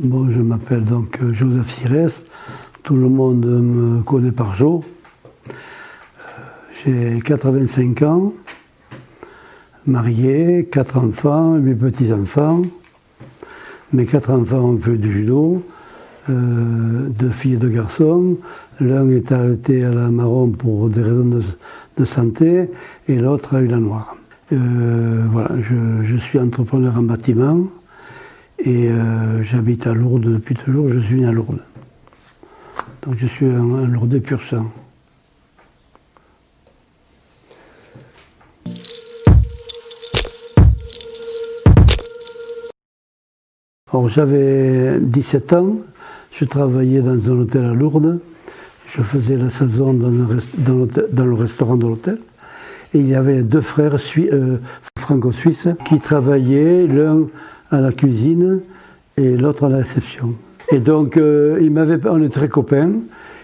Bon, je m'appelle donc Joseph Sirès, tout le monde me connaît par Jo. J'ai 85 ans, marié, 4 enfants, 8 petits-enfants. Mes 4 enfants ont fait du judo, 2 filles et 2 garçons. L'un est arrêté à la marron pour des raisons de santé et l'autre a eu la noire. Voilà, je suis entrepreneur en bâtiment et j'habite à Lourdes depuis toujours, je suis né à Lourdes. Donc je suis un Lourdais pur sang. Alors j'avais 17 ans, je travaillais dans un hôtel à Lourdes, je faisais la saison dans le restaurant de l'hôtel. Et il y avait 2 frères franco-suisses qui travaillaient, l'un à la cuisine et l'autre à la réception. Et donc on est très copains,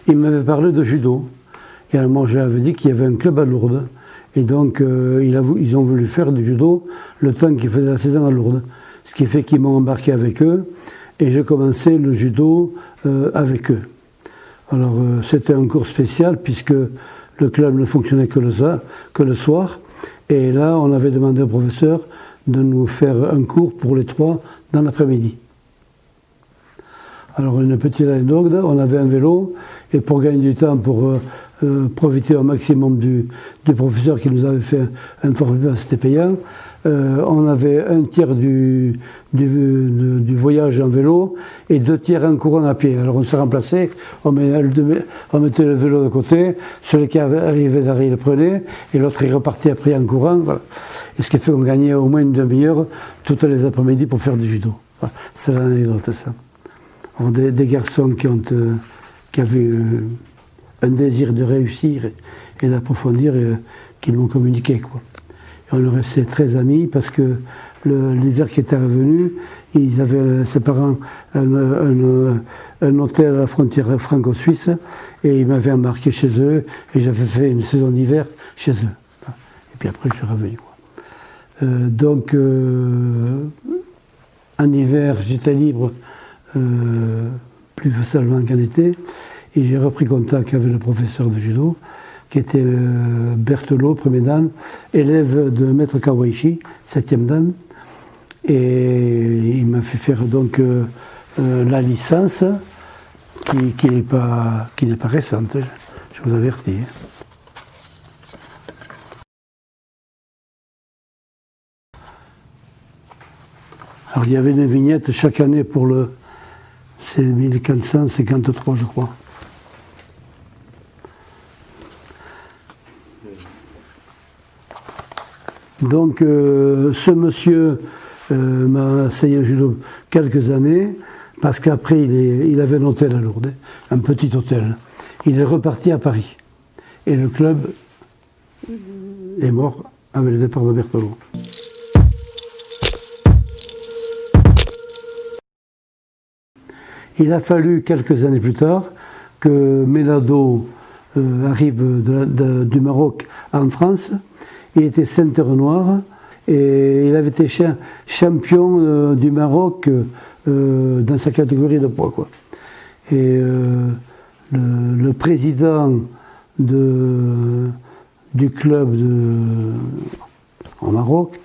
il m'avait parlé de judo. Et alors moi je lui avais dit qu'il y avait un club à Lourdes. Et donc ils ont voulu faire du judo le temps qu'ils faisaient la saison à Lourdes. Ce qui fait qu'ils m'ont embarqué avec eux et j'ai commencé le judo avec eux. Alors c'était un cours spécial puisque le club ne fonctionnait que le soir. Et là, on avait demandé au professeur de nous faire un cours pour les 3 dans l'après-midi. Alors une petite anecdote, on avait un vélo et pour gagner du temps, pour profiter au maximum du professeur qui nous avait fait un forfait, c'était payant, on avait un tiers du voyage en vélo et 2 tiers en courant à pied. Alors on s'est remplacé, on mettait le vélo de côté, celui qui arrivait derrière il le prenait et l'autre il repartait après en courant. Voilà. Et ce qui fait qu'on gagnait au moins une demi-heure toutes les après-midi pour faire du judo. Voilà. C'est l'anecdote ça. Alors, des garçons qui avaient un désir de réussir et d'approfondir qui m'ont communiqué, quoi. Et on est restés très amis parce que l'hiver qui était revenu, ils avaient, ses parents, un hôtel à la frontière franco-suisse et ils m'avaient embarqué chez eux et j'avais fait une saison d'hiver chez eux. Et puis après je suis revenu, quoi. Donc en hiver j'étais libre plus facilement qu'en été et j'ai repris contact avec le professeur de judo qui était Berthelot, premier dan, élève de Maître Kawaishi, 7e dan. Et il m'a fait faire donc la licence, qui n'est pas récente, je vous avertis. Alors il y avait des vignettes chaque année pour c'est 1453 je crois. Donc ce monsieur m'a enseigné le judo quelques années, parce qu'après il avait un hôtel à Lourdes, un petit hôtel. Il est reparti à Paris. Et le club est mort avec le départ de Berthelot. Il a fallu quelques années plus tard que Melado arrive du Maroc en France. Il était ceinture noire et il avait été champion du Maroc dans sa catégorie de poids, quoi. Et le président du club au Maroc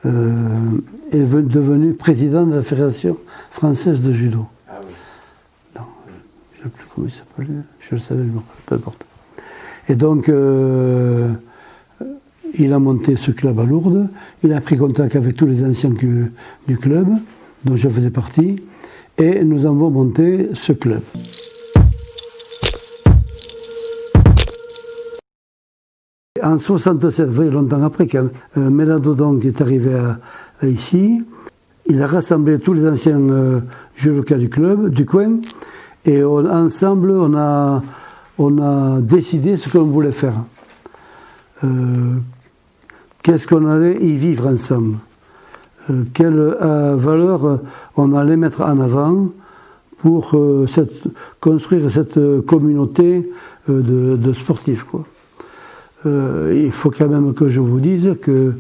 est devenu président de la Fédération française de judo. Ah oui. Non, je ne sais plus comment il s'appelait, je le savais, peu importe. Et donc il a monté ce club à Lourdes, il a pris contact avec tous les anciens du club, dont je faisais partie, et nous avons monté ce club. En 1967, vous voyez, longtemps après, quand Melado donc est arrivé ici, il a rassemblé tous les anciens judokas du club, du coin, et ensemble, on a décidé ce qu'on voulait faire. Qu'est-ce qu'on allait y vivre ensemble, quelle valeur on allait mettre en avant pour construire cette communauté de sportifs, quoi. Il faut quand même que je vous dise que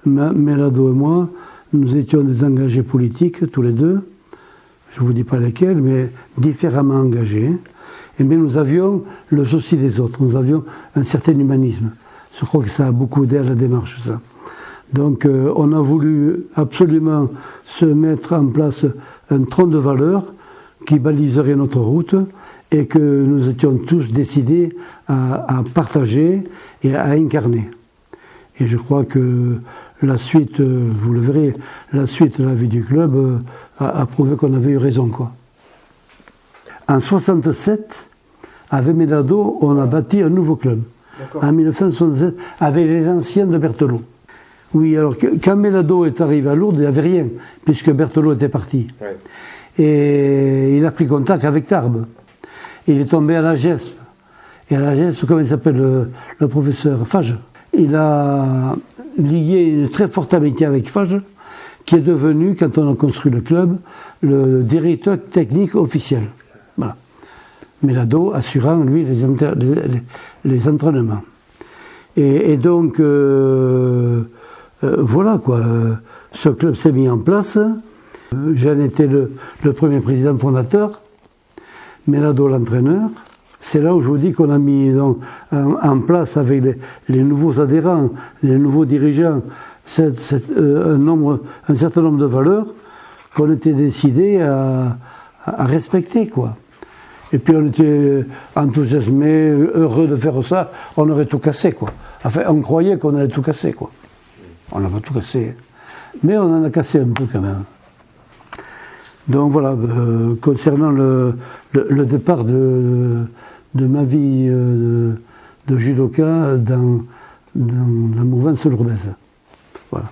Melado et moi, nous étions des engagés politiques tous les deux, je ne vous dis pas lesquels, mais différemment engagés. Mais nous avions le souci des autres, nous avions un certain humanisme. Je crois que ça a beaucoup aidé à la démarche, ça. Donc on a voulu absolument se mettre en place un tronc de valeurs qui baliserait notre route et que nous étions tous décidés à partager et à incarner. Et je crois que la suite, vous le verrez, la suite de la vie du club a prouvé qu'on avait eu raison, quoi. En 1967, avec Melado, on a bâti un nouveau club. En 1967, avec les anciens de Berthelot. Oui, alors quand Melado est arrivé à Lourdes, il n'y avait rien, puisque Berthelot était parti. Ouais. Et il a pris contact avec Tarbes. Il est tombé à la GESP. Et à la GESP, comment il s'appelle le professeur Fage. Il a lié une très forte amitié avec Fage, qui est devenu, quand on a construit le club, le directeur technique officiel. Voilà. Melado assurant, lui, les entraînements. Et donc, voilà quoi, ce club s'est mis en place. J'en étais le premier président fondateur, Melado l'entraîneur. C'est là où je vous dis qu'on a mis donc, en place avec les nouveaux adhérents, les nouveaux dirigeants, un certain nombre de valeurs qu'on était décidés à respecter, quoi. Et puis on était enthousiasmés, heureux de faire ça, on aurait tout cassé, quoi. Enfin, on croyait qu'on allait tout casser, quoi. On n'a pas tout cassé, mais on en a cassé un peu quand même. Donc voilà, concernant le départ de ma vie de judoka dans la mouvance lourdaise. Voilà.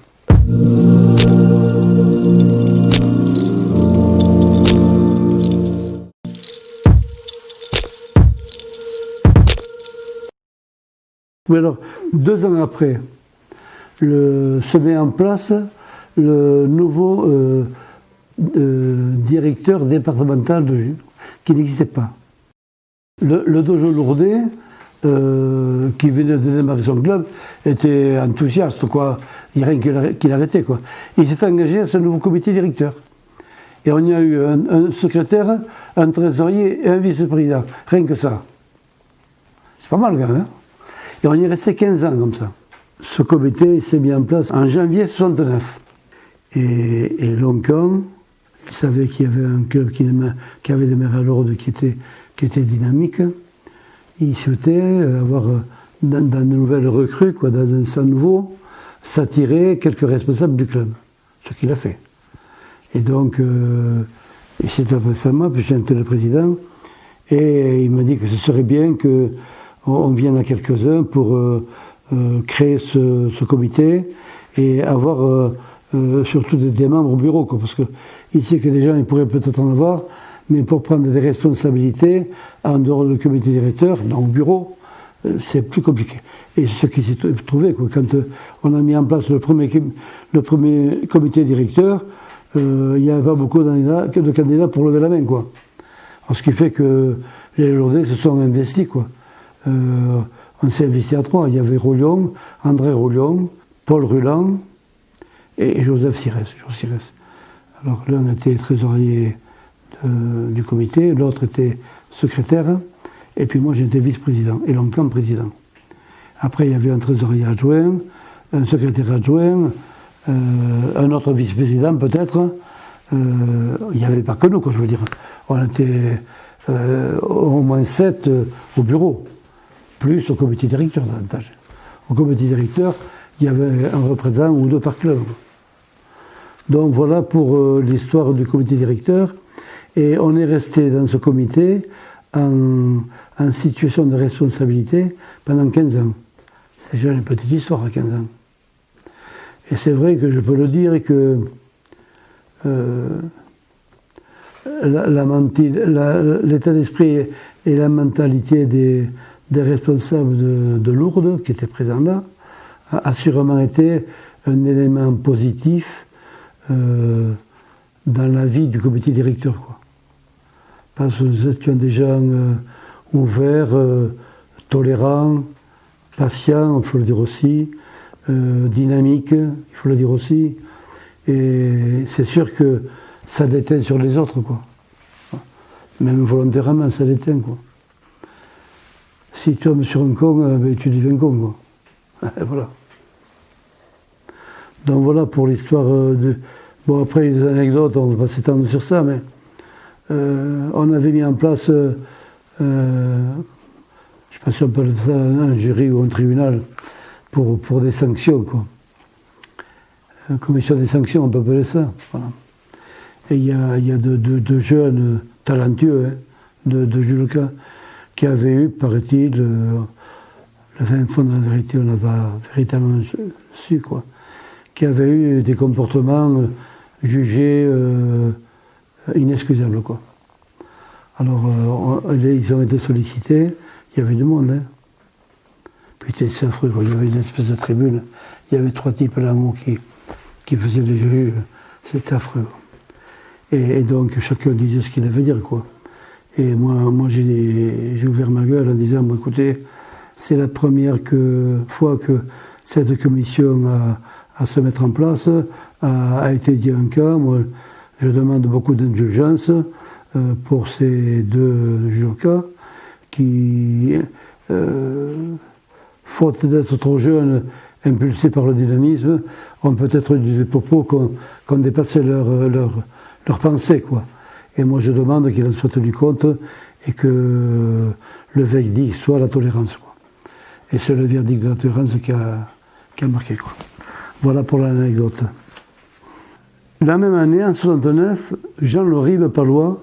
Oui, alors, 2 ans après, se met en place le nouveau directeur départemental de judo, qui n'existait pas. Le dojo lourdais, qui venait de démarrer son club, était enthousiaste, quoi. Il n'y a rien qui l'arrêtait, quoi. Il s'est engagé à ce nouveau comité directeur. Et on y a eu un secrétaire, un trésorier et un vice-président. Rien que ça. C'est pas mal, quand même. Hein. Et on y est resté 15 ans comme ça. Ce comité s'est mis en place en janvier 1969. Et Loncan, il savait qu'il y avait un club qui avait démarré à Lourdes qui était dynamique. Il souhaitait avoir, dans de nouvelles recrues, quoi, dans un sang nouveau, s'attirer quelques responsables du club. Ce qu'il a fait. Et donc, il s'est adressé à moi, puis j'étais le président, et il m'a dit que ce serait bien qu'on vienne à quelques-uns pour créer ce comité et avoir surtout des membres au bureau, quoi, parce qu'il sait que des gens, ils pourraient peut-être en avoir, mais pour prendre des responsabilités en dehors du comité directeur, dans le bureau, c'est plus compliqué. Et c'est ce qui s'est trouvé, quoi. Quand on a mis en place le premier comité directeur, il n'y avait pas beaucoup de candidats pour lever la main, quoi. Alors, ce qui fait que les Lourdais se sont investis, quoi. On s'est investi à 3. Il y avait Roulion, André Roulion, Paul Ruland et Joseph Sirès. Alors l'un était trésorier du comité, l'autre était secrétaire, et puis moi j'étais vice-président, et Loncan président. Après il y avait un trésorier adjoint, un secrétaire adjoint, un autre vice-président peut-être. Il n'y avait pas que nous, quoi, je veux dire. On était au moins 7 au bureau, plus au comité directeur davantage. Au comité directeur, il y avait un représentant ou 2 par club. Donc voilà pour l'histoire du comité directeur. Et on est resté dans ce comité en situation de responsabilité pendant 15 ans. C'est déjà une petite histoire à 15 ans. Et c'est vrai que je peux le dire que l'état d'esprit et la mentalité des responsables de Lourdes, qui étaient présents là, a sûrement été un élément positif dans la vie du comité directeur, quoi. Parce que nous étions des gens ouverts, tolérants, patients, il faut le dire aussi, dynamiques, il faut le dire aussi. Et c'est sûr que ça déteint sur les autres, quoi. Même volontairement, ça l'éteint, quoi. Si tu tombes sur un con, ben, tu deviens con, quoi. Voilà. Donc voilà pour l'histoire de... Bon, après, des anecdotes, on ne va pas s'étendre sur ça, mais on avait mis en place, je ne sais pas si on appelle ça un jury ou un tribunal, pour des sanctions, quoi. Commission des sanctions, on peut appeler ça. Voilà. Et il y a de jeunes talentueux, hein, de judokas, qui avaient eu, paraît-il, le fin fond de la vérité, on n'a pas véritablement su, quoi, qui avaient eu des comportements jugés inexcusables, quoi. Alors, ils ont été sollicités, il y avait du monde, hein. Putain, c'est affreux, quoi. Il y avait une espèce de tribune, il y avait 3 types là-haut qui faisaient les jurys, c'était affreux. Et donc, chacun disait ce qu'il avait à dire, quoi. Et moi j'ai ouvert ma gueule en disant, bon, écoutez, c'est la première fois que cette commission à se mettre en place a étudié un cas. Moi, je demande beaucoup d'indulgence pour ces 2 judokas qui, faute d'être trop jeunes, impulsés par le dynamisme, ont peut-être eu des propos qui ont dépassé leur pensée, quoi. Et moi, je demande qu'il en soit tenu compte et que le verdict soit la tolérance, quoi. Et c'est le verdict de la tolérance qui a marqué, quoi. Voilà pour l'anecdote. La même année, en 1969, Jean Loribe Palois,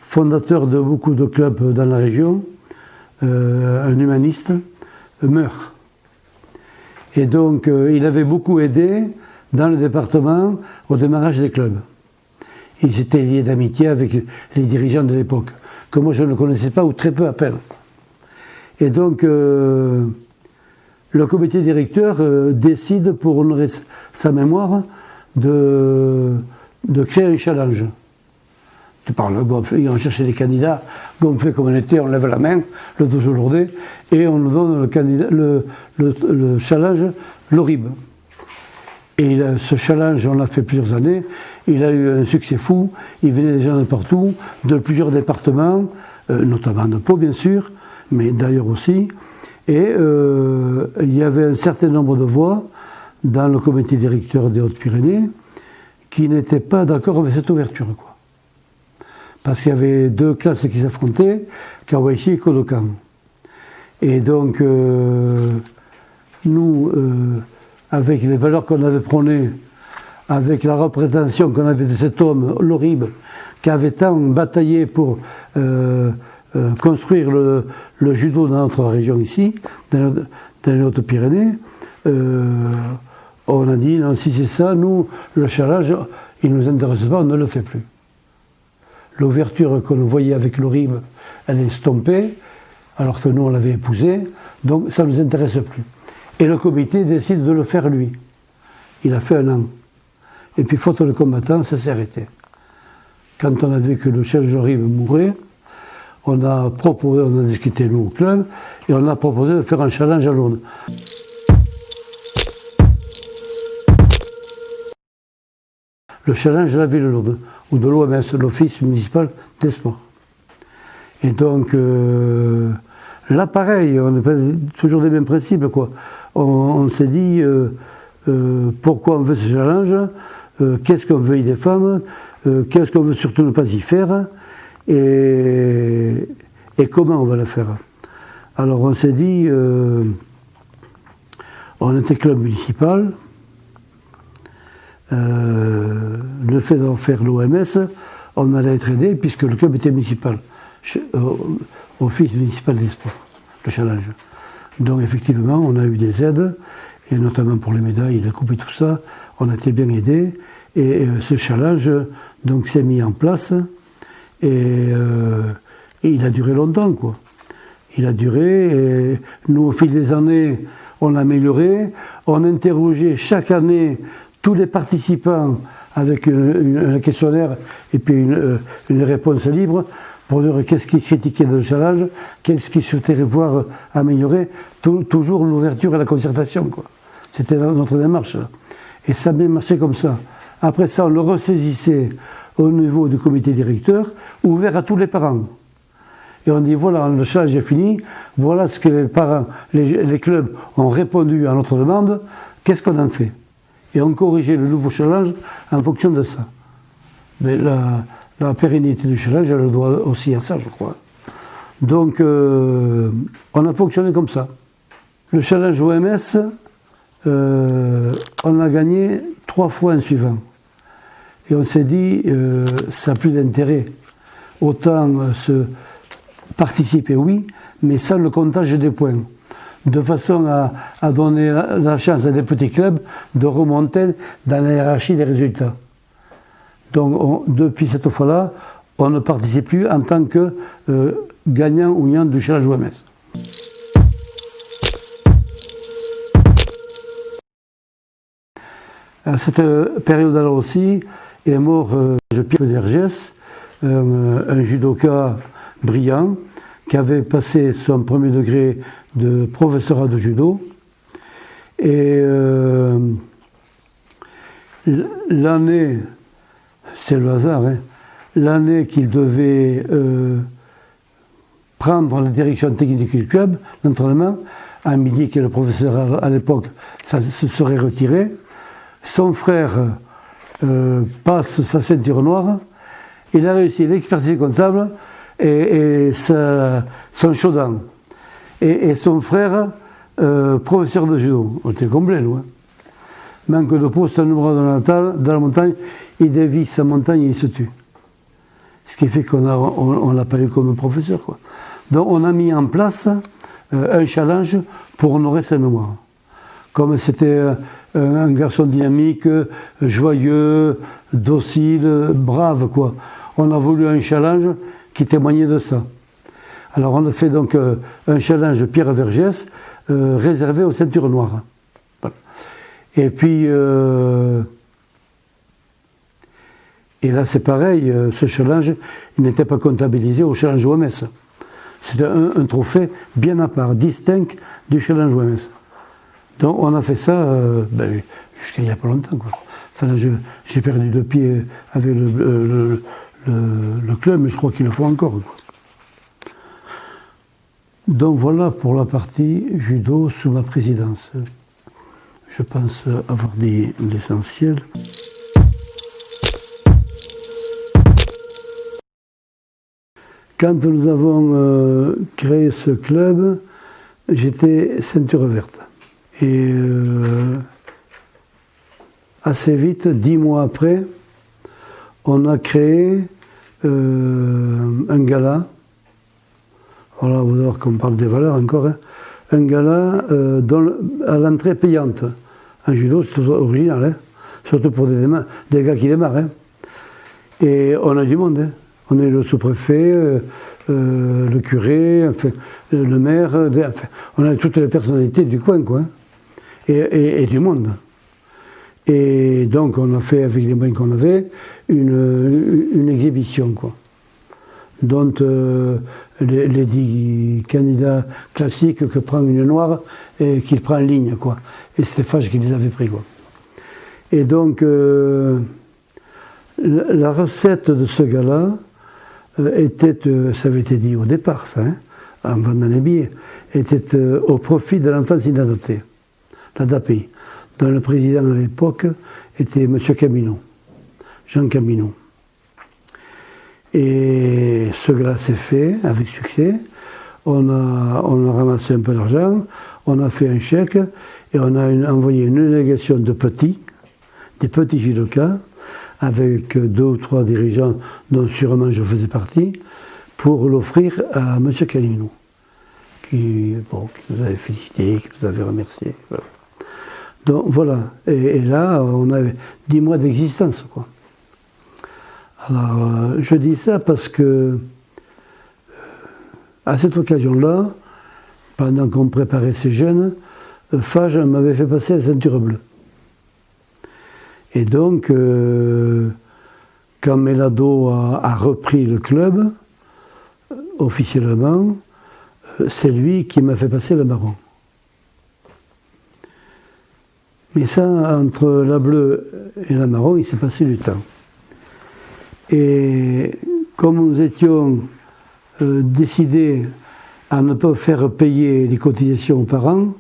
fondateur de beaucoup de clubs dans la région, un humaniste, meurt. Et donc, il avait beaucoup aidé dans le département au démarrage des clubs. Il s'était lié d'amitié avec les dirigeants de l'époque, que moi je ne connaissais pas ou très peu à peine. Et donc, le comité directeur décide, pour honorer sa mémoire, de créer un challenge. Tu parles, on cherchait des candidats, gonflés comme on était, on lève la main, le dos lourdé, et on nous donne le challenge Loribe. Et ce challenge, on l'a fait plusieurs années, il a eu un succès fou, il venait des gens de partout, de plusieurs départements, notamment de Pau bien sûr, mais d'ailleurs aussi, et il y avait un certain nombre de voix dans le comité directeur des Hautes-Pyrénées qui n'étaient pas d'accord avec cette ouverture, quoi. Parce qu'il y avait 2 classes qui s'affrontaient, Kawaichi et Kodokan. Et donc, nous, avec les valeurs qu'on avait prônées, avec la représentation qu'on avait de cet homme, Loribe, qui avait tant bataillé pour construire le judo dans notre région ici, dans les Hautes-Pyrénées, on a dit, non, si c'est ça, nous, le challenge, il ne nous intéresse pas, on ne le fait plus. L'ouverture que nous voyait avec Loribe, elle est estompée, alors que nous, on l'avait épousée, donc ça ne nous intéresse plus. Et le comité décide de le faire lui. Il a fait 1 an. Et puis, faute de combattants, ça s'est arrêté. Quand on a vu que le chef Loribe mourait, on a discuté, nous, au club, et on a proposé de faire un challenge à Lourdes. Le challenge de la ville de Lourdes, ou de l'OMS, l'Office municipal des sports. Et donc, là, pareil, on n'a pas toujours les mêmes principes, quoi. On s'est dit, pourquoi on veut ce challenge, qu'est-ce qu'on veut y défendre, qu'est-ce qu'on veut surtout ne pas y faire, et comment on va le faire. Alors on s'est dit, on était club municipal, le fait d'en faire l'OMS, on allait être aidé puisque le club était municipal, office municipal des sports, le challenge. Donc effectivement, on a eu des aides, et notamment pour les médailles, les coupes et tout ça, on a été bien aidés, et ce challenge donc s'est mis en place, et il a duré longtemps, quoi. Il a duré, et nous, au fil des années, on l'a amélioré, on interrogeait chaque année tous les participants avec un questionnaire et puis une réponse libre pour dire qu'est-ce qui critiquait dans le challenge, qu'est-ce qui souhaitait voir améliorer, toujours l'ouverture et la concertation, quoi. C'était notre démarche. Et ça a bien marché comme ça. Après ça, on le ressaisissait au niveau du comité directeur, ouvert à tous les parents. Et on dit voilà, le challenge est fini, voilà ce que les parents, les clubs ont répondu à notre demande, qu'est-ce qu'on en fait? Et on corrigeait le nouveau challenge en fonction de ça. Mais la pérennité du challenge, elle doit aussi à ça, je crois. Donc, on a fonctionné comme ça. Le challenge OMS, on a gagné 3 fois en suivant. Et on s'est dit, ça n'a plus d'intérêt. Autant se participer, oui, mais sans le comptage des points. De façon à donner la chance à des petits clubs de remonter dans la hiérarchie des résultats. Donc, depuis cette fois-là, on ne participe plus en tant que gagnant ou gagnant du challenge OMS. À cette période-là aussi est mort Pierre Vergès, un judoka brillant qui avait passé son premier degré de professorat de judo. Et l'année, c'est le hasard, hein, l'année qu'il devait prendre la direction technique du club, l'entraînement, à midi, que le professeur à l'époque se serait retiré, son frère passe sa ceinture noire, il a réussi l'expertise comptable et son shodan. Et son frère, professeur de judo. On était comblé, loin. Manque de poste à numéro dans la montagne, il dévie sa montagne et il se tue. Ce qui fait qu'on l'a pas eu comme professeur, quoi. Donc on a mis en place un challenge pour honorer sa mémoire. Comme c'était un garçon dynamique, joyeux, docile, brave, quoi. On a voulu un challenge qui témoignait de ça. Alors on a fait donc un challenge Pierre Vergès réservé aux ceintures noires. Voilà. Et puis, et là c'est pareil, ce challenge, il n'était pas comptabilisé au challenge OMS. C'était un trophée bien à part, distinct du challenge OMS. Donc on a fait ça jusqu'à il n'y a pas longtemps, quoi. Enfin, j'ai perdu 2 pieds avec le club, mais je crois qu'il le faut encore, quoi. Donc voilà pour la partie judo sous ma présidence. Je pense avoir dit l'essentiel. Quand nous avons créé ce club, j'étais ceinture verte. Et assez vite, 10 mois après, on a créé un gala. Voilà, vous allez voir qu'on parle des valeurs encore. Hein. Un gala à l'entrée payante. En judo, c'est original, hein. Surtout pour des gars qui démarrent. Hein. Et on a du monde. Hein. On a eu le sous-préfet, le curé, enfin, le maire. Enfin, on a toutes les personnalités du coin, quoi. Hein. Et du monde. Et donc on a fait, avec les moyens qu'on avait, une exhibition, quoi. Dont les 10 candidats classiques que prend une noire et qu'il prend en ligne, quoi. Et c'était Fage qui les avait pris, quoi. Et donc la recette de ce gala était, ça avait été dit au départ, ça, hein, en vendant les billets, était au profit de l'enfance inadoptée, la DAPI, dont le président à l'époque était M. Camino, Jean Camino. Et ce gala s'est fait avec succès. On a ramassé un peu d'argent, on a fait un chèque et on a envoyé une délégation de des petits judokas, avec 2 ou 3 dirigeants dont sûrement je faisais partie, pour l'offrir à M. Camino, qui nous avait félicité, qui nous avait remercié. Voilà. Donc voilà, et là on avait 10 mois d'existence, quoi. Alors je dis ça parce que à cette occasion-là, pendant qu'on préparait ces jeunes, Fage m'avait fait passer la ceinture bleue. Et donc, quand Melado a repris le club, officiellement, c'est lui qui m'a fait passer le marron. Mais ça, entre la bleue et la marron, il s'est passé du temps. Et comme nous étions décidés à ne pas faire payer les cotisations aux parents,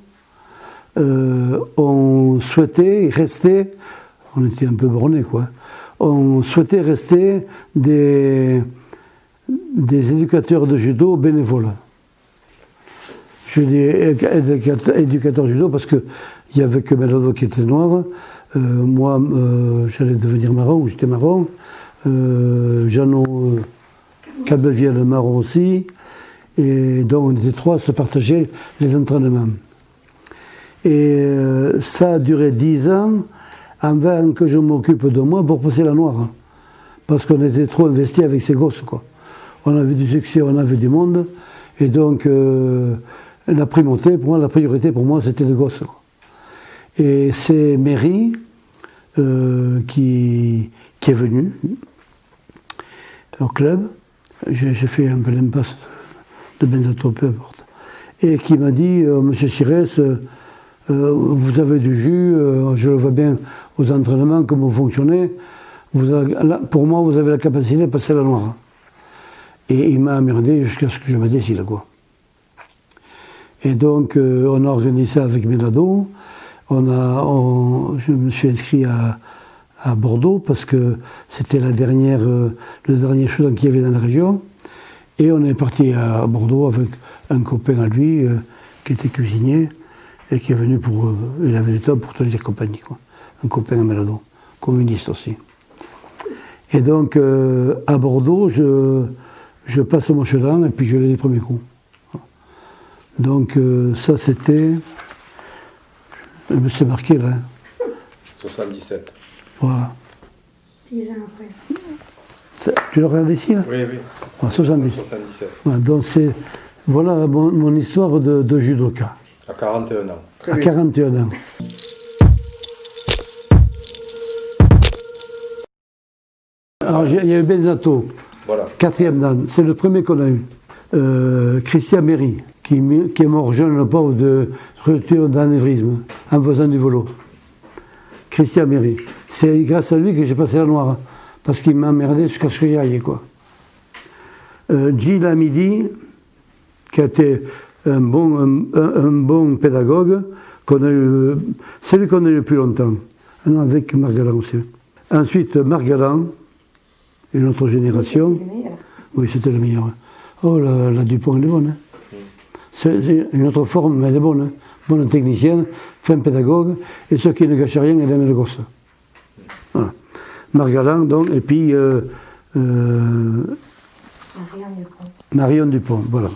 on souhaitait rester, on était un peu bornés quoi, on souhaitait rester des éducateurs de judo bénévoles. Je dis éducateur judo parce qu'il n'y avait que Melado qui était noir. Moi, j'allais devenir marron, ou j'étais marron. Jeannot Cabeviel marron aussi. Et donc on était trois à se partager les entraînements. Et ça a duré 10 ans avant que je m'occupe de moi pour passer la noire. Parce qu'on était trop investis avec ces gosses, quoi. On avait du succès, on avait du monde. Et donc la primauté, pour moi, la priorité pour moi, c'était les gosses, quoi. Et c'est Mairie qui est venue au club. J'ai fait un peu l'impasse de Benzato, peu importe. Et qui m'a dit, Monsieur Sirès, vous avez du jus, je le vois bien aux entraînements, comment vous fonctionnez. Pour moi, vous avez la capacité de passer la noire. Et il m'a emmerdé jusqu'à ce que je me décide, quoi. Et donc, on a organisé ça avec Melado. Je me suis inscrit à Bordeaux parce que c'était le dernier chose qu'il y avait dans la région. Et on est parti à Bordeaux avec un copain à lui qui était cuisinier et qui est venu il avait du temps pour tenir compagnie, quoi. Un copain à Melado, communiste aussi. Et donc, à Bordeaux, je passe au Mochelan et puis je l'ai les premiers coups. Donc, ça c'était. C'est marqué là. 77. Voilà. 10 ans après. Tu le regardes ici là? Oui, oui. Voilà, 77. Voilà, donc voilà mon histoire de judoka. À 41 ans. À 41 ans. Alors il y a eu Benzato, Voilà. 4e dan, c'est le premier qu'on a eu. Christian Méry, qui est mort jeune, le pauvre, de rupture d'anévrisme, en faisant du vélo. Christian Méry. C'est grâce à lui que j'ai passé la noire, parce qu'il m'a emmerdé jusqu'à ce que j'y aille, quoi. Gilles Amidi, qui a été un bon pédagogue, c'est lui qu'on a eu le plus longtemps, avec Margalan aussi. Ensuite, Margalan, une autre génération. Oui, c'était le meilleur. Oh, la Dupont, elle est bonne. Hein. C'est une autre forme, mais elle est bonne. Hein. Bonne technicienne, fin pédagogue, et ceux qui ne gâchent rien, elle aime le gosse. Voilà. Margalan, donc, et puis Marion Dupont, voilà.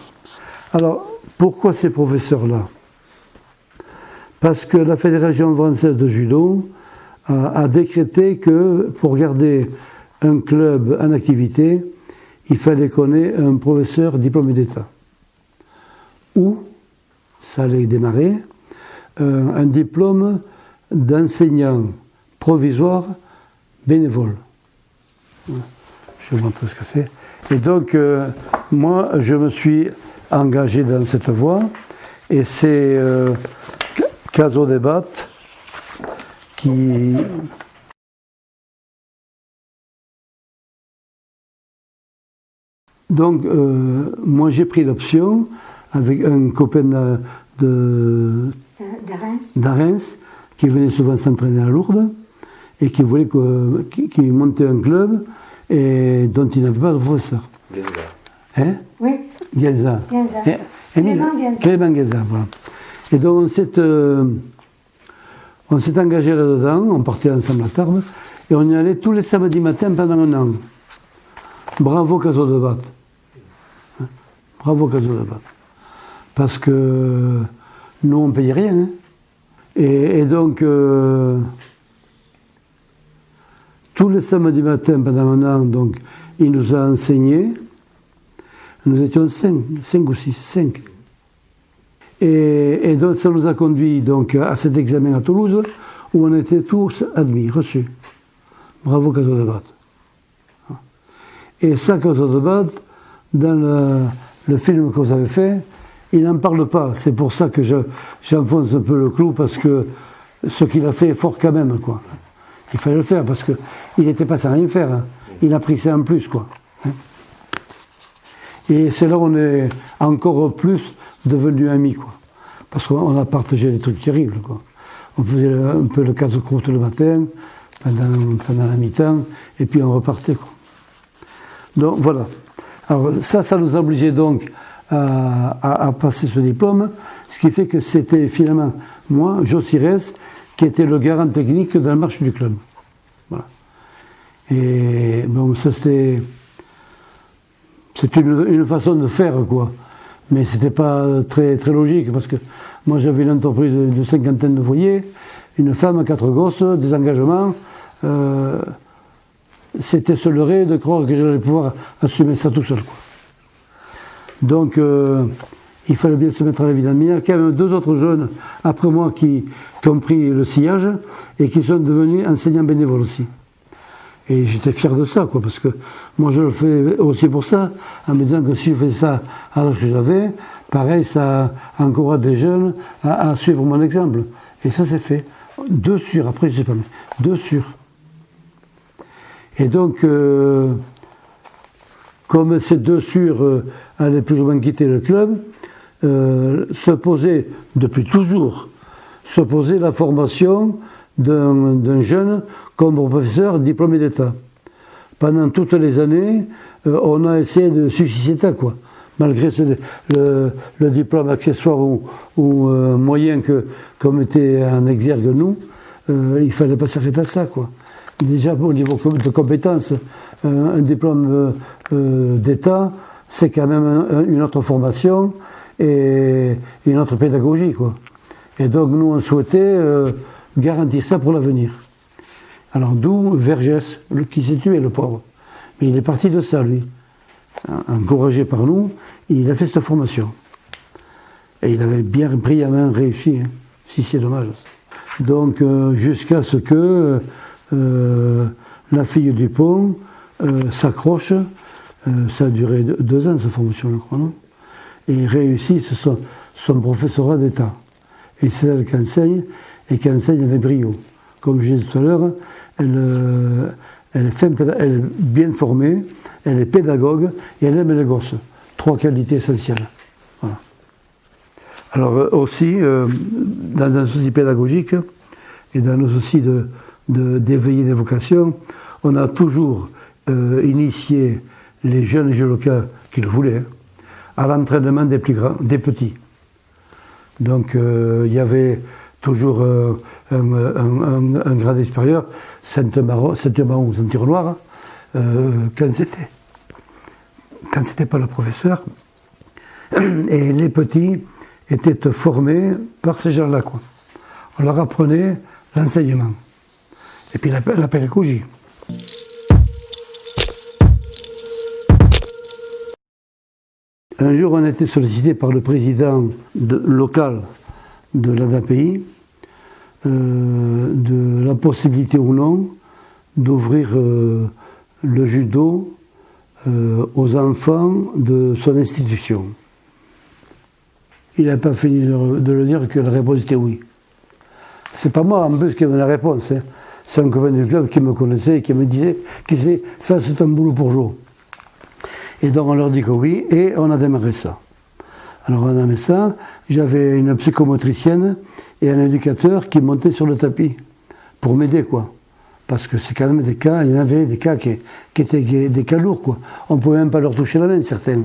Alors, pourquoi ces professeurs-là? Parce que la Fédération française de judo a décrété que pour garder un club en activité, il fallait qu'on ait un professeur diplômé d'État. Ou, ça allait démarrer, un diplôme d'enseignant provisoire bénévole. Je vais vous montrer ce que c'est. Et donc, moi, je me suis engagé dans cette voie, et c'est Caso Debat qui... Donc, moi j'ai pris l'option avec un copain d'Arens qui venait souvent s'entraîner à Lourdes et qui voulait qu'il montait un club et dont il n'avait pas de professeur. Genza. Hein? Oui. Genza. Clément Genza, voilà. Et donc on s'est engagé là-dedans, on partait ensemble à Tarbes et on y allait tous les samedis matins pendant un an. Bravo Caso Debat. Bravo Caso Debat. Parce que nous, on ne payait rien. Hein. Et donc, tous les samedis matins pendant un an, donc, il nous a enseigné. Nous étions 5 ou 5. Et donc, ça nous a conduit donc, à cet examen à Toulouse, où on était tous admis, reçus. Bravo Caso Debat. Et ça, Caso Debat, dans le film que vous avez fait, il n'en parle pas. C'est pour ça que j'enfonce un peu le clou, parce que ce qu'il a fait est fort quand même, quoi. Il fallait le faire, parce qu'il n'était pas sans rien faire. Hein. il a pris ça en plus, quoi. Et c'est là où on est encore plus devenus amis, quoi. Parce qu'on a partagé des trucs terribles, quoi. On faisait un peu le casse-croûte le matin, pendant la mi-temps, et puis on repartait, quoi. Donc voilà. Alors ça nous a obligés donc à passer ce diplôme, ce qui fait que c'était finalement moi, Josires, qui était le garant technique de la marche du club. Voilà. Et bon, ça c'est une façon de faire, quoi. Mais c'était pas très, très logique, parce que moi j'avais une entreprise de cinquantaine de foyers, une femme, 4 gosses, des engagements. C'était se leurrer de croire que j'allais pouvoir assumer ça tout seul, quoi. Donc il fallait bien se mettre à la vie dans le milieu. Il y a même 2 autres jeunes après moi qui ont pris le sillage et qui sont devenus enseignants bénévoles aussi. Et j'étais fier de ça, quoi, parce que moi je le fais aussi pour ça, en me disant que si je faisais ça à l'âge que j'avais, pareil, ça encourage des jeunes à suivre mon exemple. Et ça c'est fait. 2 sur, après je sais pas, mais 2 sur. Et donc, comme ces 2 sur allaient plus ou moins quitter le club, se posait, depuis toujours, se posait la formation d'un jeune comme professeur diplômé d'État. Pendant toutes les années, on a essayé de susciter ça, quoi. Malgré le diplôme accessoire ou moyen comme était en exergue nous, il ne fallait pas s'arrêter à ça, quoi. Déjà au niveau de compétences, un diplôme d'État, c'est quand même une autre formation et une autre pédagogie, quoi. Et donc nous on souhaitait garantir ça pour l'avenir. Alors d'où Vergès, qui s'est tué, le pauvre. Mais il est parti de ça, lui. Encouragé par nous, il a fait cette formation. Et il avait bien brillamment réussi, hein, si c'est dommage. Donc jusqu'à ce que la fille du pont s'accroche, ça a duré 2 ans, sa formation, je crois, non ? Et réussisse son professorat d'État. Et c'est elle qui enseigne, et qui enseigne avec brio. Comme je disais tout à l'heure, elle est bien formée, elle est pédagogue, et elle aime les gosses. 3 qualités essentielles. Voilà. Alors aussi, dans un souci pédagogique, et dans un souci d'éveiller des vocations, on a toujours initié les jeunes judokas qui le voulaient à l'entraînement des plus grands, des petits. Donc il y avait toujours un grade supérieur, ceinture marron ou ceinture noire, quand c'était pas le professeur. Et les petits étaient formés par ces gens-là, quoi. On leur apprenait l'enseignement. Et puis la pédagogie. Un jour, on a été sollicité par le président local de l'ADAPI de la possibilité ou non d'ouvrir le judo aux enfants de son institution. Il n'a pas fini de le dire que la réponse était oui. C'est pas moi en plus qui ai donné la réponse, hein. C'est un copain du club qui me connaissait et qui me disait ça c'est un boulot pour jour. Et donc on leur dit que oui, et on a démarré ça. Alors on a démarré ça, j'avais une psychomotricienne et un éducateur qui montaient sur le tapis pour m'aider, quoi. Parce que c'est quand même des cas, il y en avait des cas qui étaient des cas lourds, quoi. On ne pouvait même pas leur toucher la main, certains.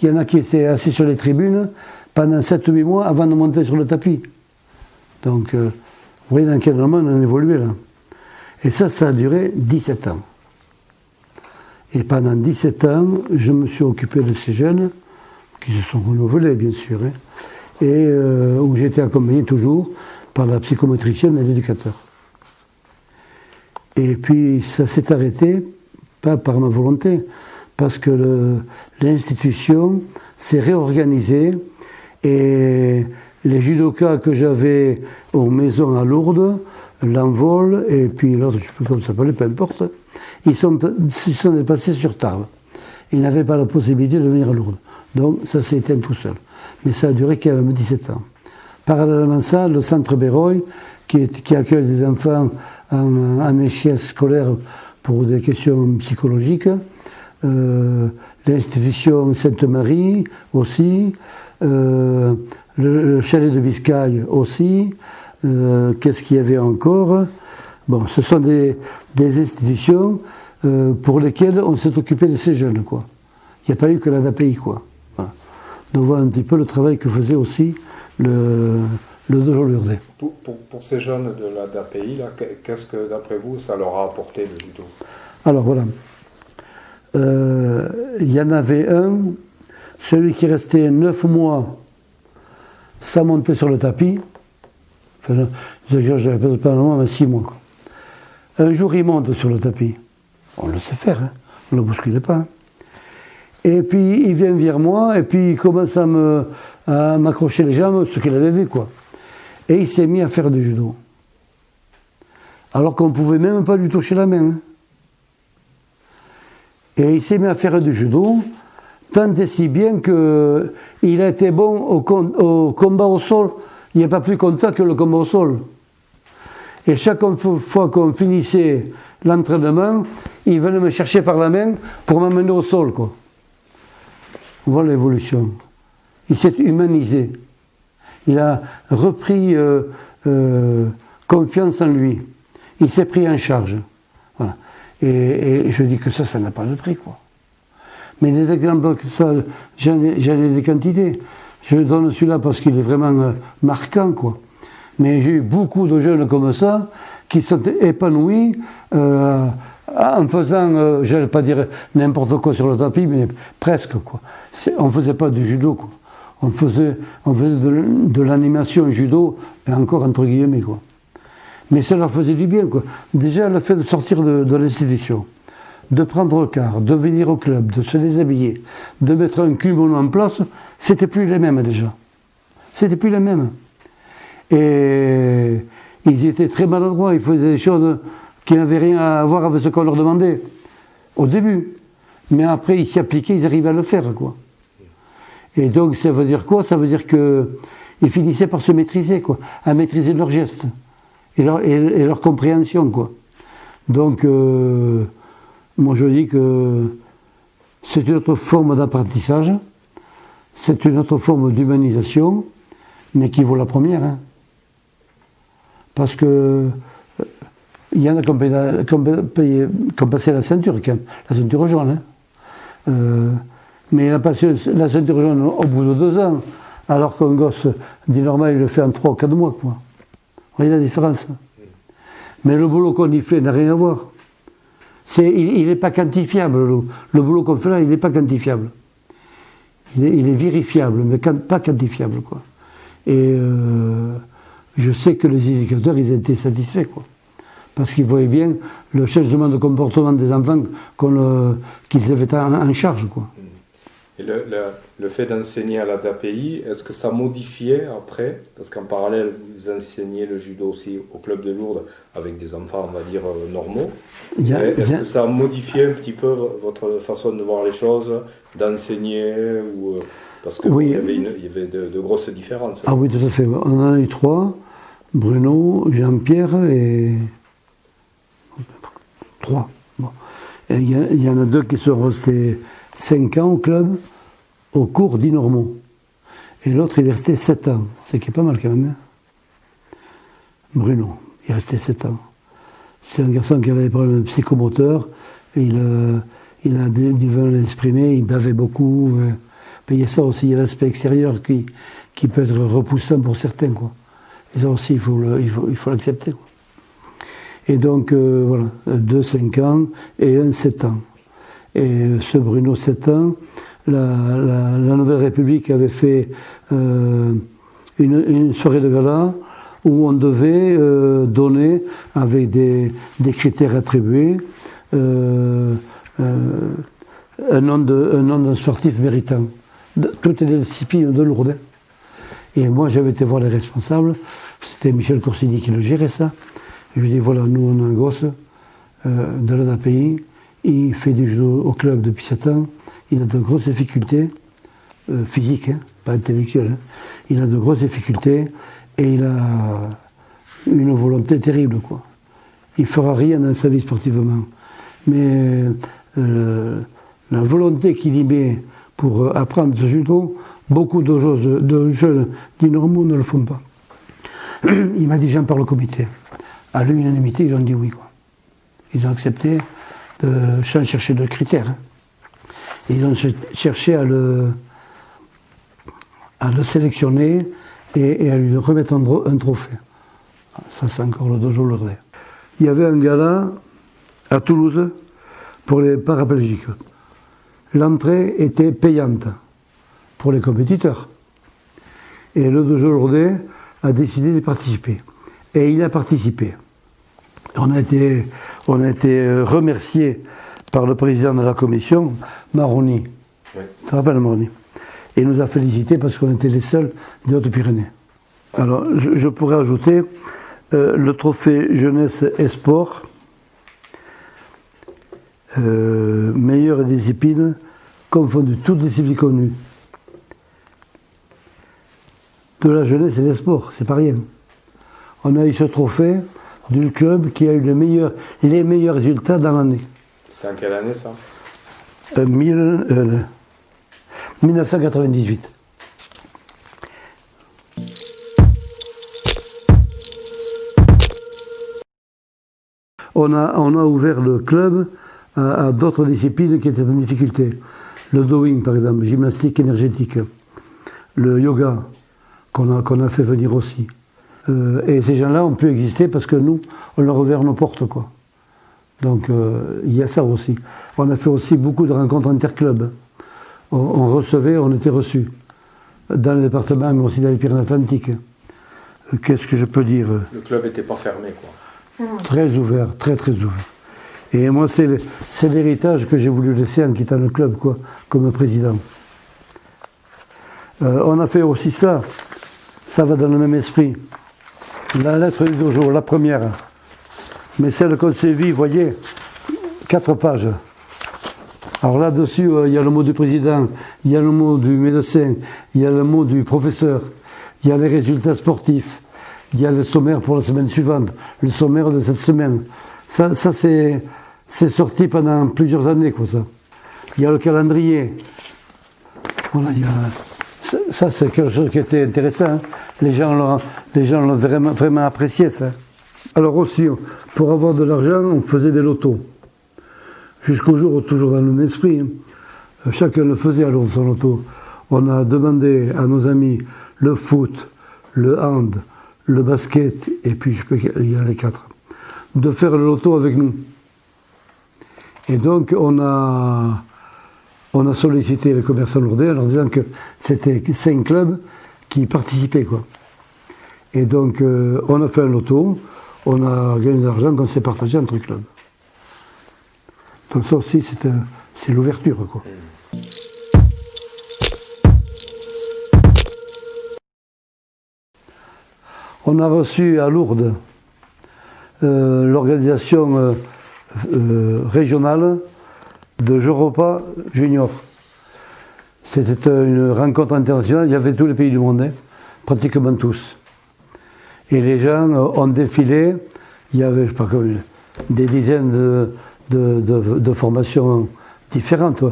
Il y en a qui étaient assis sur les tribunes pendant 7-8 mois avant de monter sur le tapis. Donc, vous voyez dans quel moment on a évolué là. Et ça a duré 17 ans. Et pendant 17 ans, je me suis occupé de ces jeunes, qui se sont renouvelés bien sûr, hein, et où j'étais accompagné toujours par la psychomotricienne et l'éducateur. Et puis ça s'est arrêté, pas par ma volonté, parce que l'institution s'est réorganisée et les judokas que j'avais aux maisons à Lourdes, l'Envol et puis l'autre, je ne sais plus comment ça s'appelait, peu importe, ils sont déplacés sur Tarbes. Ils n'avaient pas la possibilité de venir à Lourdes. Donc ça s'est éteint tout seul. Mais ça a duré quand même 17 ans. Parallèlement à ça, le centre Béroy, qui accueille des enfants en échec scolaire pour des questions psychologiques. L'institution Sainte-Marie aussi, le chalet de Biscaye aussi. Qu'est-ce qu'il y avait encore? Bon, ce sont des institutions pour lesquelles on s'est occupé de ces jeunes, quoi. Il n'y a pas eu que l'ADAPI, quoi. Voilà. Donc voilà un petit peu le travail que faisait aussi le Dojo Lourdais. Pour ces jeunes de l'ADAPI, qu'est-ce que, d'après vous, ça leur a apporté le judo? Alors voilà. Il y en avait un, celui qui restait 9 mois sans monter sur le tapis. Enfin, je ne pas un mois, mais 6 mois. Quoi. Un jour, il monte sur le tapis. On le sait faire, hein. On ne le bouscule pas. Hein. Et puis, il vient vers moi, et puis il commence à m'accrocher les jambes, ce qu'il avait vu, quoi. Et il s'est mis à faire du judo. Alors qu'on ne pouvait même pas lui toucher la main. Hein. Et il s'est mis à faire du judo, tant et si bien qu'il a été bon au combat au sol. Il n'y a pas plus contact que le combat au sol. Et chaque fois qu'on finissait l'entraînement, il venait me chercher par la main pour m'amener au sol, quoi. Voilà l'évolution. Il s'est humanisé. Il a repris confiance en lui. Il s'est pris en charge. Voilà. Et je dis que ça n'a pas de prix, quoi. Mais des exemples que ça, j'en ai des quantités. Je donne celui-là parce qu'il est vraiment marquant, quoi. Mais j'ai eu beaucoup de jeunes comme ça qui sont épanouis en faisant, je n'allais pas dire n'importe quoi sur le tapis, mais presque, quoi. On ne faisait pas du judo, quoi. On faisait de l'animation judo, mais encore entre guillemets, quoi. Mais ça leur faisait du bien, quoi. Déjà, le fait de sortir de l'institution, de prendre le car, de venir au club, de se déshabiller, de mettre un kimono en place, c'était plus les mêmes déjà. C'était plus les mêmes. Et ils étaient très maladroits, ils faisaient des choses qui n'avaient rien à voir avec ce qu'on leur demandait, au début. Mais après, ils s'y appliquaient, ils arrivaient à le faire, quoi. Et donc, ça veut dire quoi? Ça veut dire qu'ils finissaient par se maîtriser, quoi, à maîtriser leurs gestes et leur compréhension, quoi. Donc, moi je dis que c'est une autre forme d'apprentissage, c'est une autre forme d'humanisation, mais qui vaut la première. Hein. Parce que il y en a qui ont passé la ceinture, quand même, la ceinture jaune. Hein. Mais il a passé la ceinture jaune au bout de 2 ans, alors qu'un gosse dit normal, il le fait en 3 ou 4 mois. Quoi. Vous voyez la différence? Mais le boulot qu'on y fait n'a rien à voir. Il n'est pas quantifiable. Le boulot qu'on fait là, il n'est pas quantifiable. Il est vérifiable, mais pas quantifiable, quoi. Et je sais que les éducateurs, ils étaient satisfaits, quoi. Parce qu'ils voyaient bien le changement de comportement des enfants qu'ils avaient en charge, quoi. Et le fait d'enseigner à l'ADAPI, est-ce que ça modifiait après? Parce qu'en parallèle, vous enseignez le judo aussi au club de Lourdes avec des enfants, on va dire, normaux. Est-ce que ça a modifié un petit peu votre façon de voir les choses, d'enseigner parce que oui. il y avait de grosses différences. Ah oui, tout à fait. On en a eu 3, Bruno, Jean-Pierre et... 3. Bon. Il y en a 2 qui sont restés 5 ans au club, au cours d'Inormont. Et l'autre, il est resté 7 ans. C'est qui est pas mal quand même. Hein. Bruno, il est resté 7 ans. C'est un garçon qui avait des problèmes psychomoteurs. Il a du mal à l'exprimer, il bavait beaucoup. Il y a ça aussi, il y a l'aspect extérieur qui peut être repoussant pour certains. Quoi. Et ça aussi, il faut l'accepter. Quoi. Et donc, voilà, 2 5 ans et un 7 ans. Et ce Bruno 7 ans, la Nouvelle République avait fait une soirée de gala où on devait donner, avec des critères attribués, un nom d'un sportif méritant. Toutes les disciplines de Lourdes. Et moi, j'avais été voir les responsables, c'était Michel Corsini qui le gérait ça. Et je lui ai dit, voilà, nous, on a un gosse de l'ADAPI, il fait du judo au club depuis 7 ans, il a de grosses difficultés, physiques, hein, pas intellectuelles. Hein. Il a de grosses difficultés et il a une volonté terrible, quoi. Il ne fera rien dans sa vie sportivement. mais la volonté qu'il y met pour apprendre ce judo, beaucoup de jeunes dits normaux ne le font pas. Il m'a dit, j'en parle au comité. À l'unanimité, ils ont dit oui, quoi. Ils ont accepté, sans chercher de critères. Ils ont cherché à le sélectionner et à lui remettre un trophée. Ça, c'est encore le dojo Lourdes. Il y avait un gala à Toulouse pour les paraplégiques. L'entrée était payante pour les compétiteurs. Et le dojo Lourdes a décidé de participer. Et il a participé. On a été remerciés par le président de la commission, Maroni. Oui. Tu te rappelles, Maroni? Et il nous a félicités parce qu'on était les seuls des Hautes-Pyrénées. Alors, je pourrais ajouter le trophée jeunesse et sport, meilleure discipline, confondu, toutes disciplines connues. De la jeunesse et des sports, c'est pas rien. On a eu ce trophée du club qui a eu les meilleurs résultats dans l'année. C'était en quelle année ça 1998. On a ouvert le club à d'autres disciplines qui étaient en difficulté. Le doing, par exemple, gymnastique énergétique, le yoga, qu'on a fait venir aussi. Et ces gens-là ont pu exister parce que nous, on leur a ouvert nos portes, quoi. Donc, il y a ça aussi. On a fait aussi beaucoup de rencontres interclubs. On recevait, on était reçus. Dans le département, mais aussi dans les Pyrénées-Atlantiques. Qu'est-ce que je peux dire? Le club n'était pas fermé, quoi. Très ouvert, très très ouvert. Et moi, c'est l'héritage que j'ai voulu laisser en quittant le club, quoi, comme président. On a fait aussi ça va dans le même esprit. La lettre du dojo, la première, mais celle qu'on s'est vue, vous voyez, 4 pages. Alors là-dessus, il y a le mot du président, il y a le mot du médecin, il y a le mot du professeur, il y a les résultats sportifs, il y a le sommaire pour la semaine suivante, le sommaire de cette semaine. Ça c'est sorti pendant plusieurs années, quoi, ça. Il y a le calendrier. Voilà, ça c'est quelque chose qui était intéressant. Hein. Les gens l'ont vraiment apprécié, ça. Alors aussi, pour avoir de l'argent, on faisait des lotos. Jusqu'au jour, toujours dans le même esprit, hein. Chacun le faisait alors son loto. On a demandé à nos amis le foot, le hand, le basket, et puis il y en a les 4, de faire le loto avec nous. Et donc on a sollicité les commerçants lourdais en leur disant que c'était 5 clubs qui participaient, quoi. Et donc on a fait un loto, on a gagné de l'argent qu'on s'est partagé entre clubs. Donc ça aussi c'est l'ouverture, quoi. On a reçu à Lourdes l'organisation régionale de jeux repas junior. C'était une rencontre internationale, il y avait tous les pays du monde, hein, pratiquement tous. Et les gens ont défilé, il y avait, je sais pas, des dizaines de formations différentes,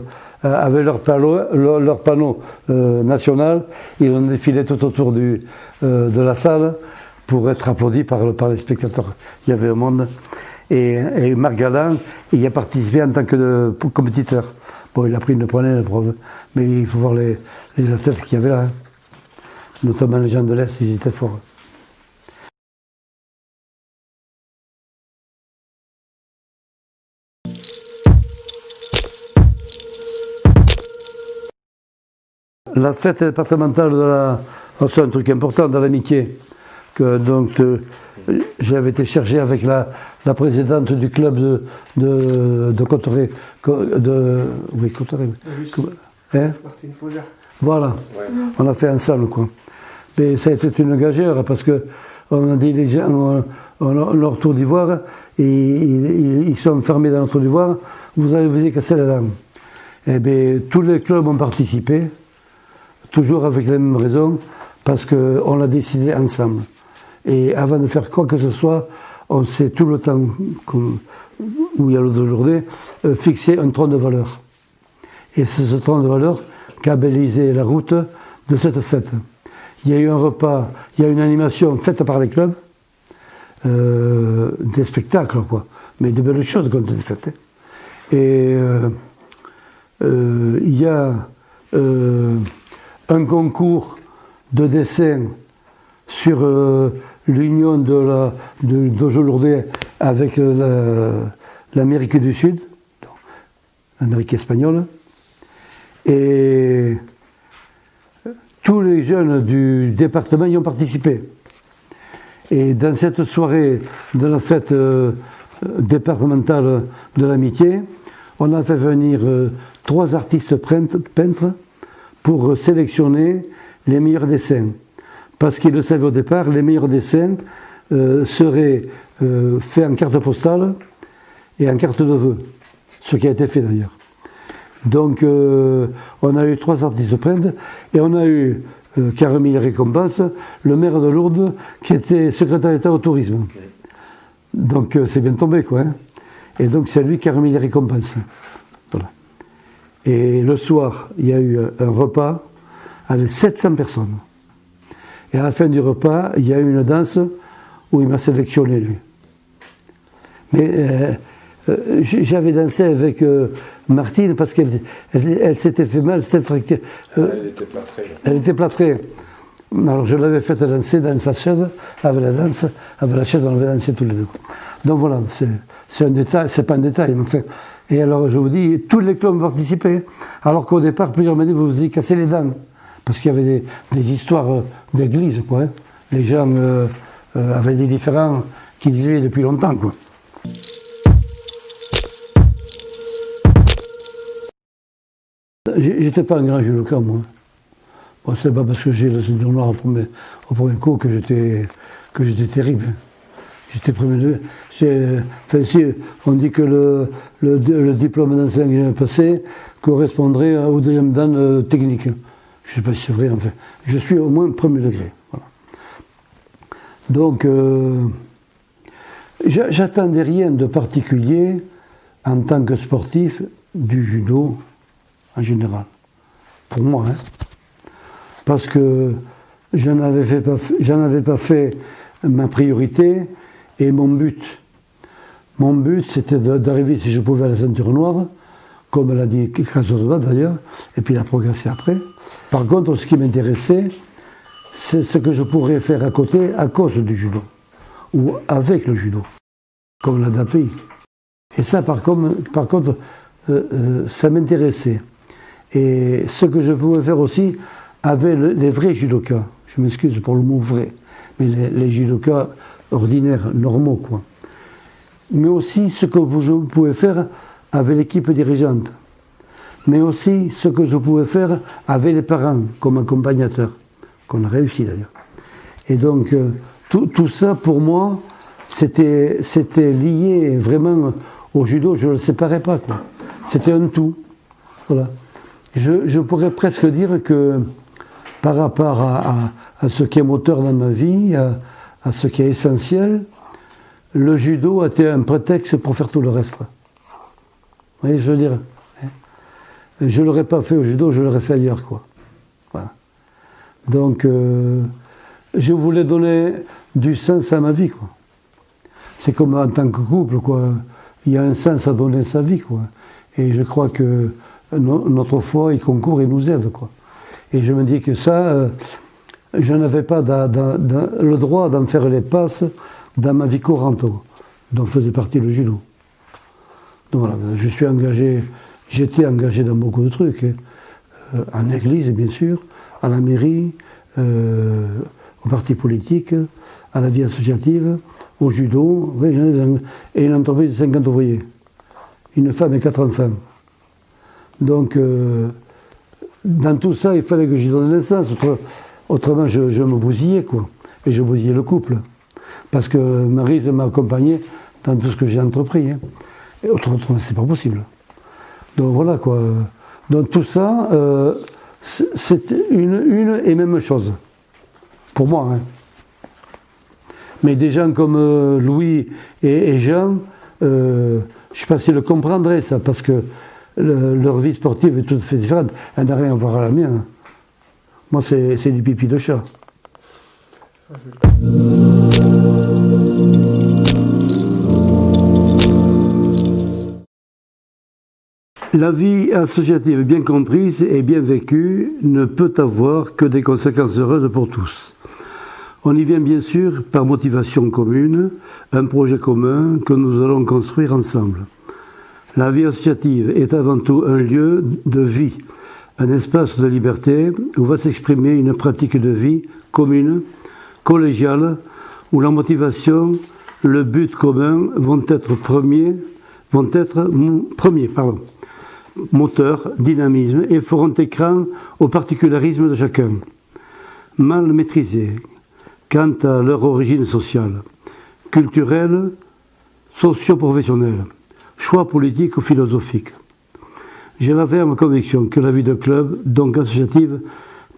avec leur panneau national, ils ont défilé tout autour de la salle pour être applaudis par les spectateurs. Il y avait un monde. Et Marc Galland, il a participé en tant que compétiteur. Bon, il a pris une poignée, l'épreuve, mais il faut voir les athlètes qu'il y avait là. Hein. Notamment les gens de l'Est, ils étaient forts. La fête départementale c'est un truc important dans l'amitié. Donc, j'avais été chercher avec la présidente du club de Cotteret. Oui, Cotteret. Hein? Martine Fauger. Voilà, ouais. On a fait ensemble, quoi. Mais ça a été une gageure parce qu'on a dit les gens, leur tour d'ivoire, et ils sont enfermés dans leur tour d'ivoire, vous allez vous y casser la dent. Eh bien, tous les clubs ont participé, toujours avec les mêmes raisons, parce qu'on l'a décidé ensemble. Et avant de faire quoi que ce soit, on s'est tout le temps où il y a l'eau de Lourdes, fixait un tronc de valeur. Et c'est ce tronc de valeur qui a balisé la route de cette fête. Il y a eu un repas, il y a une animation faite par les clubs, des spectacles, quoi, mais de belles choses qui ont été faites. Et il y a un concours de dessin sur l'union d'Ojo-Lourdes avec l'Amérique du Sud, l'Amérique espagnole, et tous les jeunes du département y ont participé. Et dans cette soirée de la fête départementale de l'amitié, on a fait venir 3 artistes peintres pour sélectionner les meilleurs dessins. Parce qu'ils le savaient au départ, les meilleurs dessins seraient faits en carte postale et en carte de vœux, ce qui a été fait d'ailleurs. Donc on a eu 3 artistes peintres et on a eu, qui a remis les récompenses, le maire de Lourdes qui était secrétaire d'État au tourisme. Donc c'est bien tombé, quoi. Hein. Et donc c'est lui qui a remis les récompenses. Voilà. Et le soir, il y a eu un repas avec 700 personnes. Et à la fin du repas, il y a eu une danse où il m'a sélectionné, lui. Mais j'avais dansé avec Martine parce qu'elle s'était fait mal, elle était plâtrée. Elle était plâtrée. Alors je l'avais fait danser dans sa chaise, avec la chaise on avait dansé tous les deux. Donc voilà, c'est un détail, c'est pas un détail, mais enfin. Et alors je vous dis, tous les clubs ont participé, alors qu'au départ, plusieurs m'ont dit, vous vous y cassez les dents. Parce qu'il y avait des histoires d'église, quoi. Hein. Les gens avaient des différends qui vivaient depuis longtemps, quoi. J'étais pas un grand judoka, moi. Bon, c'est pas parce que j'ai la ceinture noire au premier coup que j'étais terrible. J'étais premier degré. Enfin, si, on dit que le diplôme d'enseignant que j'ai passé correspondrait au deuxième dan technique. Je ne sais pas si c'est vrai, enfin. Je suis au moins premier degré. Voilà. Donc, j'attendais rien de particulier en tant que sportif du judo en général. Pour moi, hein. Parce que j'en avais pas fait ma priorité et mon but. Mon but, c'était d'arriver, si je pouvais, à la ceinture noire, comme l'a dit Casodoba d'ailleurs, et puis il a progressé après. Par contre, ce qui m'intéressait, c'est ce que je pourrais faire à côté à cause du judo, ou avec le judo, comme l'ADAPI. Et ça, par contre, ça m'intéressait. Et ce que je pouvais faire aussi avec les vrais judokas, je m'excuse pour le mot vrai, mais les judokas ordinaires, normaux, quoi. Mais aussi ce que je pouvais faire avec l'équipe dirigeante. Mais aussi ce que je pouvais faire avec les parents, comme accompagnateur, qu'on a réussi d'ailleurs. Et donc, tout ça, pour moi, c'était lié vraiment au judo, je ne le séparais pas, quoi. C'était un tout. Voilà. Je pourrais presque dire que par rapport à ce qui est moteur dans ma vie, à ce qui est essentiel, le judo a été un prétexte pour faire tout le reste. Vous voyez, je veux dire, je ne l'aurais pas fait au judo, je l'aurais fait ailleurs, quoi. Voilà. Donc, je voulais donner du sens à ma vie, quoi. C'est comme en tant que couple, quoi. Il y a un sens à donner à sa vie, quoi. Et je crois que notre foi, il concourt et nous aide, quoi. Et je me dis que ça, je n'avais pas le droit d'en faire les passes dans ma vie courante, dont faisait partie le judo. Donc voilà, j'étais engagé dans beaucoup de trucs, hein. En église, bien sûr, à la mairie, au parti politique, à la vie associative, au judo, et une entreprise de 50 ouvriers. Une femme et 4 enfants. Donc, dans tout ça, il fallait que j'y donne naissance. Autrement, je me bousillais, quoi. Et je bousillais le couple. Parce que Maryse m'a accompagné dans tout ce que j'ai entrepris. Hein. Et autrement, c'est pas possible. Donc voilà, quoi. Donc tout ça, c'est une et même chose. Pour moi, hein. Mais des gens comme Louis et Jean, Je ne sais pas s'ils le comprendraient, ça, parce que leur vie sportive est tout à fait différente. Elle n'a rien à voir à la mienne. Moi, c'est du pipi de chat. La vie associative bien comprise et bien vécue ne peut avoir que des conséquences heureuses pour tous. On y vient bien sûr par motivation commune, un projet commun que nous allons construire ensemble. La vie associative est avant tout un lieu de vie, un espace de liberté où va s'exprimer une pratique de vie commune, collégiale, où la motivation, le but commun vont être premiers, moteur, dynamisme et feront écran au particularisme de chacun. Mal maîtrisés quant à leur origine sociale, culturelle, socio-professionnelle, choix politique ou philosophique. J'ai la ferme conviction que la vie de club, donc associative,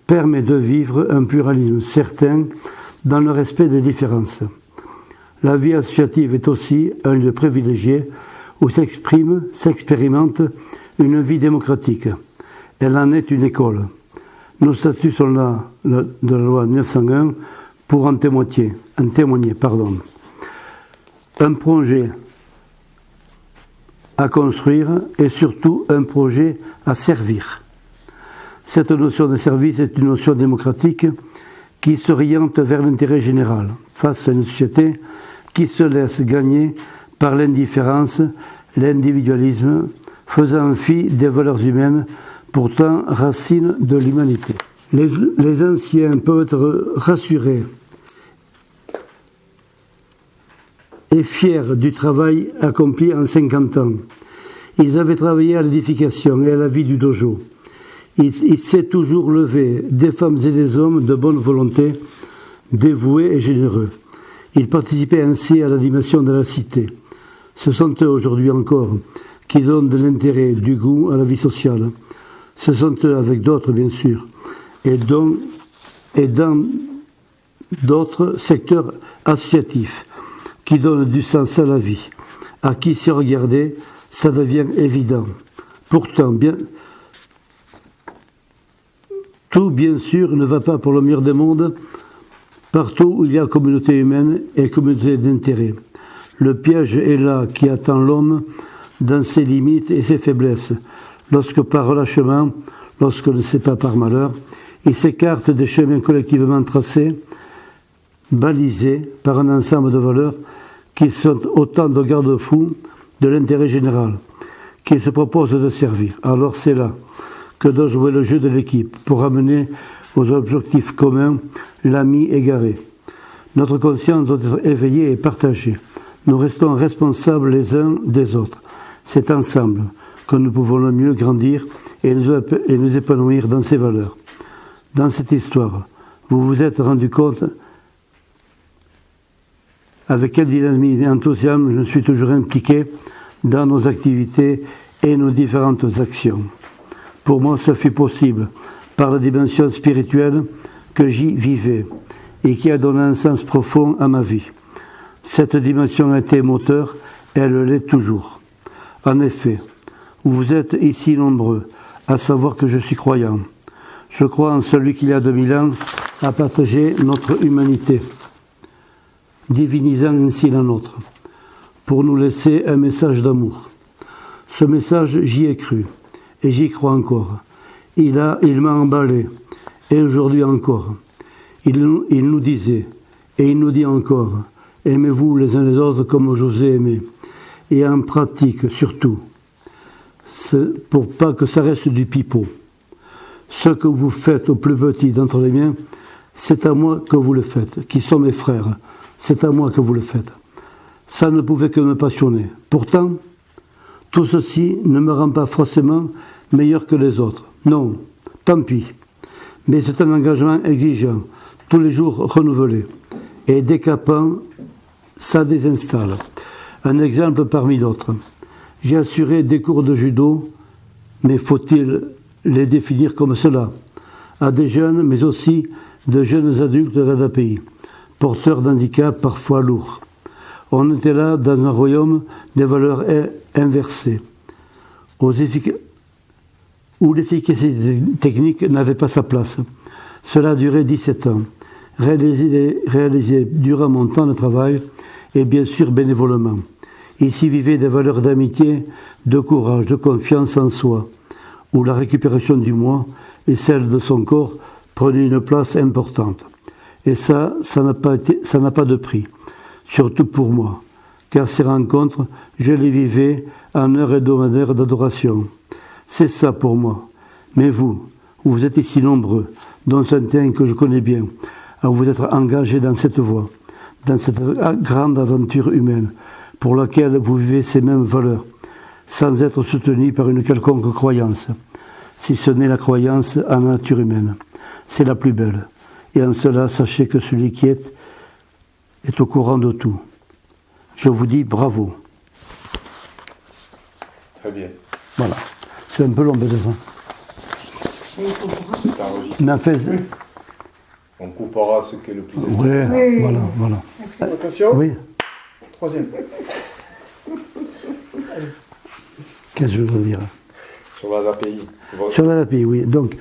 permet de vivre un pluralisme certain dans le respect des différences. La vie associative est aussi un lieu privilégié où s'expérimente une vie démocratique. Elle en est une école. Nos statuts sont là, de la loi 1901, pour en témoigner. Un projet à construire et surtout un projet à servir. Cette notion de service est une notion démocratique qui s'oriente vers l'intérêt général, face à une société qui se laisse gagner par l'indifférence, l'individualisme, faisant fi des valeurs humaines, pourtant racines de l'humanité. Les anciens peuvent être rassurés et fiers du travail accompli en 50 ans. Ils avaient travaillé à l'édification et à la vie du dojo. Il s'est toujours levé des femmes et des hommes de bonne volonté, dévoués et généreux. Ils participaient ainsi à l'animation de la cité. Ce sont eux aujourd'hui encore qui donnent de l'intérêt, du goût à la vie sociale. Ce sont eux, avec d'autres bien sûr, et dans d'autres secteurs associatifs, qui donnent du sens à la vie, à qui s'y regarder, ça devient évident. Pourtant, tout bien sûr ne va pas pour le meilleur des mondes, partout où il y a communauté humaine et communauté d'intérêt. Le piège est là qui attend l'homme dans ses limites et ses faiblesses, lorsque par relâchement, lorsque ne sait pas par malheur, il s'écarte des chemins collectivement tracés, balisés par un ensemble de valeurs qui sont autant de garde-fous de l'intérêt général, qu'il se propose de servir. Alors c'est là que doit jouer le jeu de l'équipe pour amener aux objectifs communs l'ami égaré. Notre conscience doit être éveillée et partagée. Nous restons responsables les uns des autres. C'est ensemble que nous pouvons le mieux grandir et nous épanouir dans ces valeurs. Dans cette histoire, vous vous êtes rendu compte avec quel dynamisme et enthousiasme je suis toujours impliqué dans nos activités et nos différentes actions. Pour moi, ce fut possible par la dimension spirituelle que j'y vivais et qui a donné un sens profond à ma vie. Cette dimension a été moteur et elle l'est toujours. En effet, vous êtes ici nombreux à savoir que je suis croyant. Je crois en celui qui, il y a 2000 ans, a partagé notre humanité, divinisant ainsi la nôtre, pour nous laisser un message d'amour. Ce message, j'y ai cru, et j'y crois encore. Il m'a emballé, et aujourd'hui encore. Il nous disait, et il nous dit encore, aimez-vous les uns les autres comme je vous ai aimé. Et en pratique, surtout, pour pas que ça reste du pipeau. Ce que vous faites au plus petit d'entre les miens, c'est à moi que vous le faites, qui sont mes frères. C'est à moi que vous le faites. Ça ne pouvait que me passionner. Pourtant, tout ceci ne me rend pas forcément meilleur que les autres. Non, tant pis. Mais c'est un engagement exigeant, tous les jours renouvelé. Et décapant, ça désinstalle. Un exemple parmi d'autres. J'ai assuré des cours de judo, mais faut-il les définir comme cela, à des jeunes, mais aussi de jeunes adultes de l'ADAPI, porteurs d'handicap parfois lourds. On était là dans un royaume des valeurs inversée, où l'efficacité technique n'avait pas sa place. Cela a duré 17 ans, réalisé durant mon temps de travail et bien sûr bénévolement. Il s'y vivait des valeurs d'amitié, de courage, de confiance en soi, où la récupération du moi et celle de son corps prenaient une place importante. Et ça n'a pas de prix, surtout pour moi, car ces rencontres, je les vivais en heure hebdomadaire d'adoration. C'est ça pour moi. Mais vous êtes ici nombreux, dont certains que je connais bien, à vous être engagés dans cette voie, dans cette grande aventure humaine, pour laquelle vous vivez ces mêmes valeurs, sans être soutenus par une quelconque croyance, si ce n'est la croyance en la nature humaine. C'est la plus belle. Et en cela, sachez que celui qui est au courant de tout. Je vous dis bravo. Très bien. Voilà. C'est un peu long peut-être. C'est enregistré. Mais en fait, on coupera ce qui est le plus important. Oui, voilà. Attention. Oui. Troisième. Qu'est-ce que je veux dire? Sur la API. Sur la API, oui. Donc,